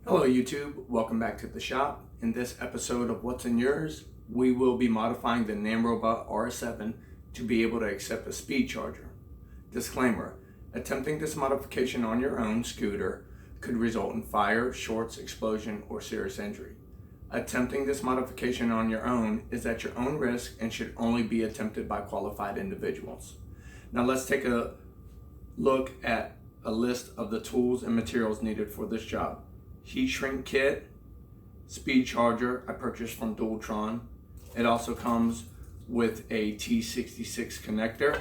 Hello YouTube, welcome back to the shop. In this episode of What's in Yours, we will be modifying the Nanrobot R7 to be able to accept a speed charger. Disclaimer, attempting this modification on your own scooter could result in fire, shorts, explosion, or serious injury. Attempting this modification on your own is at your own risk and should only be attempted by qualified individuals. Now let's take a look at a list of the tools and materials needed for this job. Heat shrink kit, speed charger I purchased from Dualtron. It also comes with a T66 connector,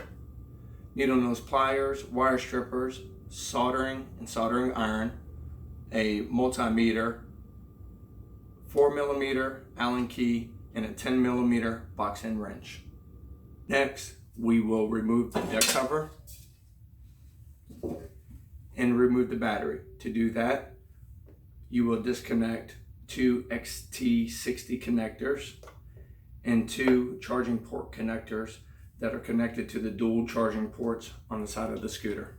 needle nose pliers, wire strippers, soldering and soldering iron, a multimeter, 4mm Allen key, and a 10mm box end wrench. Next, we will remove the deck cover and remove the battery. To do that, you will disconnect two XT60 connectors and two charging port connectors that are connected to the dual charging ports on the side of the scooter.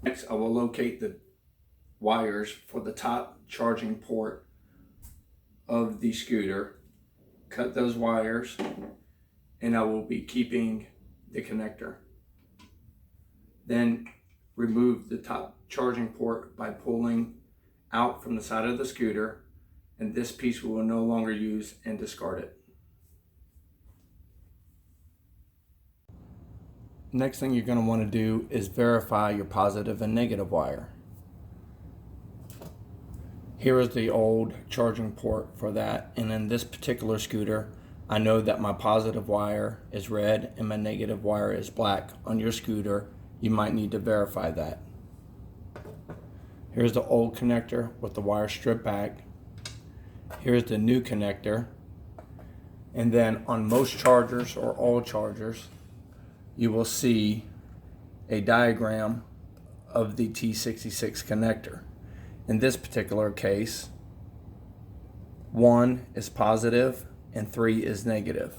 Next, I will locate the wires for the top charging port of the scooter, cut those wires, and I will be keeping the connector. Then remove the top charging port by pulling out from the side of the scooter, and this piece we will no longer use and discard it. Next thing you're going to want to do is verify your positive and negative wire. Here is the old charging port for that, and in this particular scooter I know that my positive wire is red and my negative wire is black. On your scooter you might need to verify that. Here's the old connector with the wire stripped back. Here's the new connector. And then on most chargers or all chargers, you will see a diagram of the T66 connector. In this particular case, 1 is positive and 3 is negative.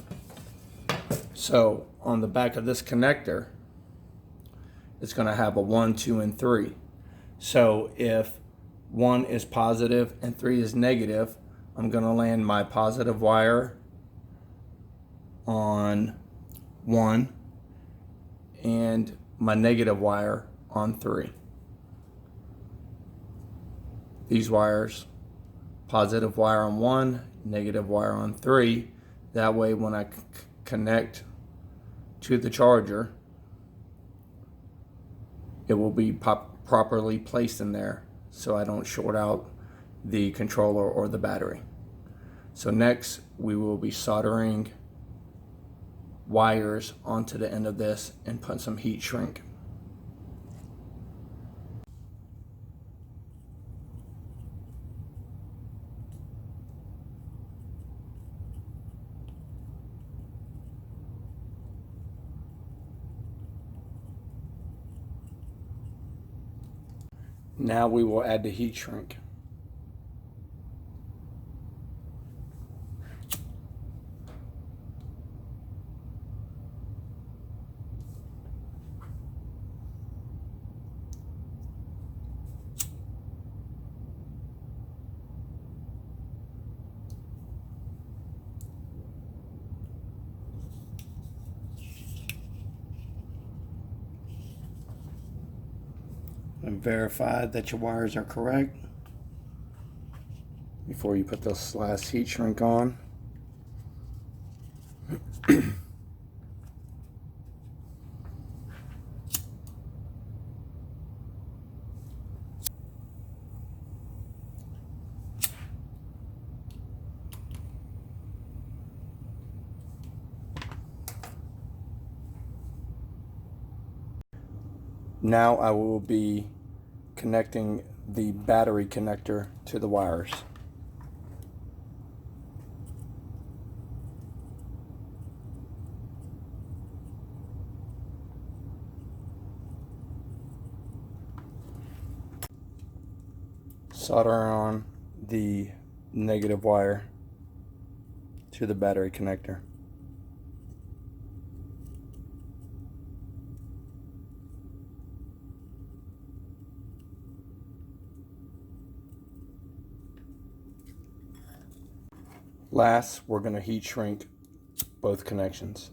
So on the back of this connector, it's going to have a 1, 2, and 3. So if 1 is positive and 3 is negative, I'm going to land my positive wire on 1 and my negative wire on 3. These wires, positive wire on 1, negative wire on 3. That way when I connect to the charger, it will be properly placed in there so I don't short out the controller or the battery. So next we will be soldering wires onto the end of this and put some heat shrink. Now we will add the heat shrink. And verify that your wires are correct before you put this last heat shrink on. Now I will be connecting the battery connector to the wires. Solder on the negative wire to the battery connector. Last, we're going to heat shrink both connections.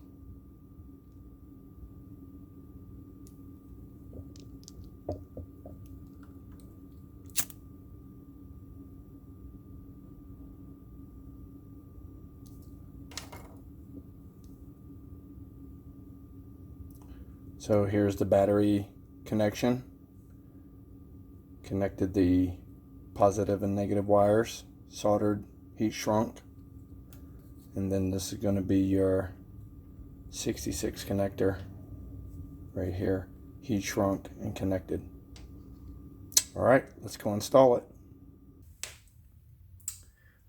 So here's the battery connection. Connected the positive and negative wires, soldered, heat shrunk. And then this is going to be your 66 connector right here, heat shrunk and connected. All right, let's go install it.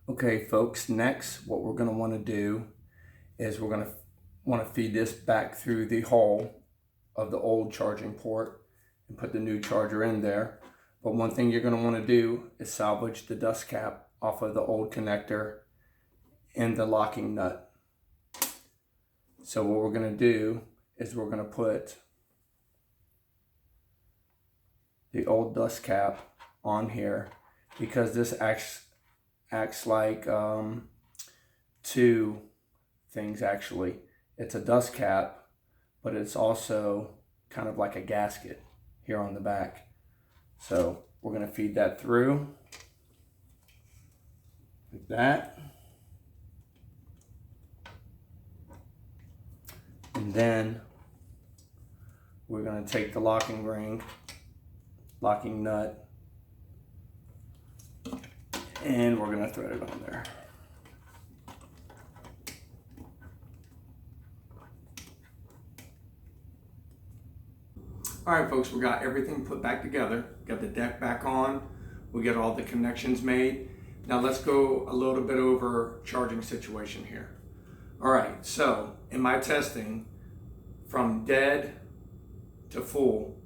Okay, folks, next what we're going to want to do is we're going to want to feed this back through the hole of the old charging port and put the new charger in there. But one thing you're going to want to do is salvage the dust cap off of the old connector and the locking nut. So what we're going to do is we're going to put the old dust cap on here, because this acts like two things actually. It's a dust cap, but it's also kind of like a gasket here on the back. So we're going to feed that through like that. And then we're going to take the locking ring, locking nut, and we're going to thread it on there. All right, folks, we got everything put back together. Got the deck back on. We got all the connections made. Now let's go a little bit over charging situation here. All right, so in my testing, from dead to full,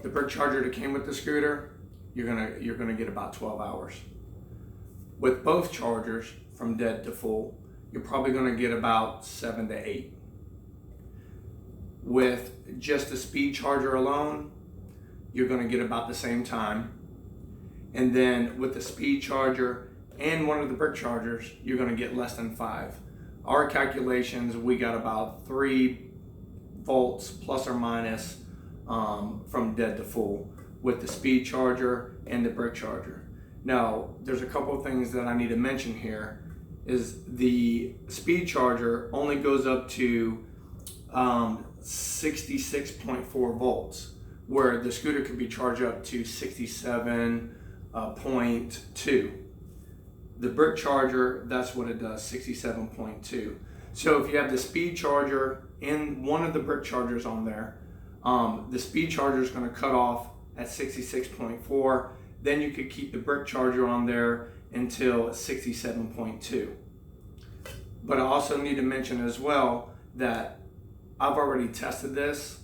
the brick charger that came with the scooter, you're gonna get about 12 hours. With both chargers, from dead to full, you're probably gonna get about 7 to 8. With just the speed charger alone, you're going to get about the same time. And then with the speed charger and one of the brick chargers, you're going to get less than 5. Our calculations, we got about 3 volts plus or minus from dead to full with the speed charger and the brick charger. Now, there's a couple of things that I need to mention here. Is the speed charger only goes up to 66.4 volts, where the scooter could be charged up to 67.2. The brick charger, that's what it does, 67.2. So if you have the speed charger and one of the brick chargers on there, the speed charger is going to cut off at 66.4. Then you could keep the brick charger on there until 67.2. But I also need to mention as well that I've already tested this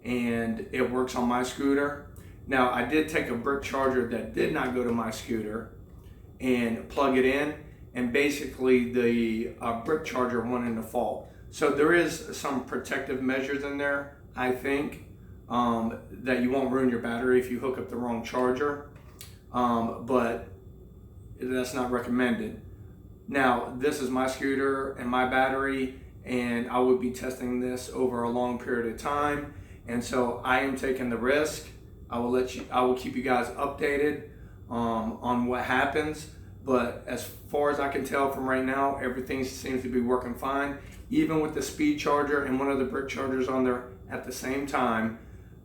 and it works on my scooter. Now, I did take a brick charger that did not go to my scooter and plug it in, and basically the brick charger went into fault. So there is some protective measures in there, I think, that you won't ruin your battery if you hook up the wrong charger, but that's not recommended. Now, this is my scooter and my battery, and I would be testing this over a long period of time, and so I am taking the risk. I will keep you guys updated on what happens, but as far as I can tell from right now, everything seems to be working fine. Even with the speed charger and one of the brick chargers on there at the same time,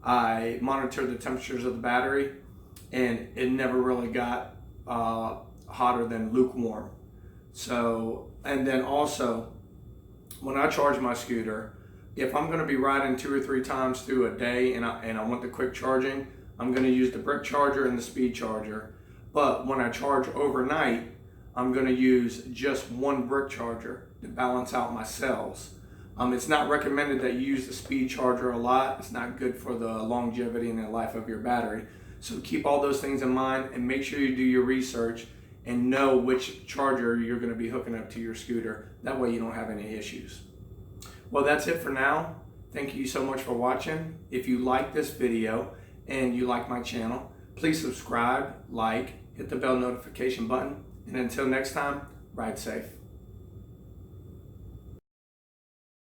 I monitored the temperatures of the battery, and it never really got hotter than lukewarm. So, and then also, when I charge my scooter, if I'm going to be riding 2 or 3 times through a day and I want the quick charging, I'm going to use the brick charger and the speed charger. But when I charge overnight, I'm going to use just one brick charger to balance out my cells. It's not recommended that you use the speed charger a lot. It's not good for the longevity and the life of your battery. So keep all those things in mind and make sure you do your research and know which charger you're going to be hooking up to your scooter. That way you don't have any issues. Well, that's it for now. Thank you so much for watching. If you like this video and you like my channel, please subscribe, like, hit the bell notification button, and until next time, ride safe.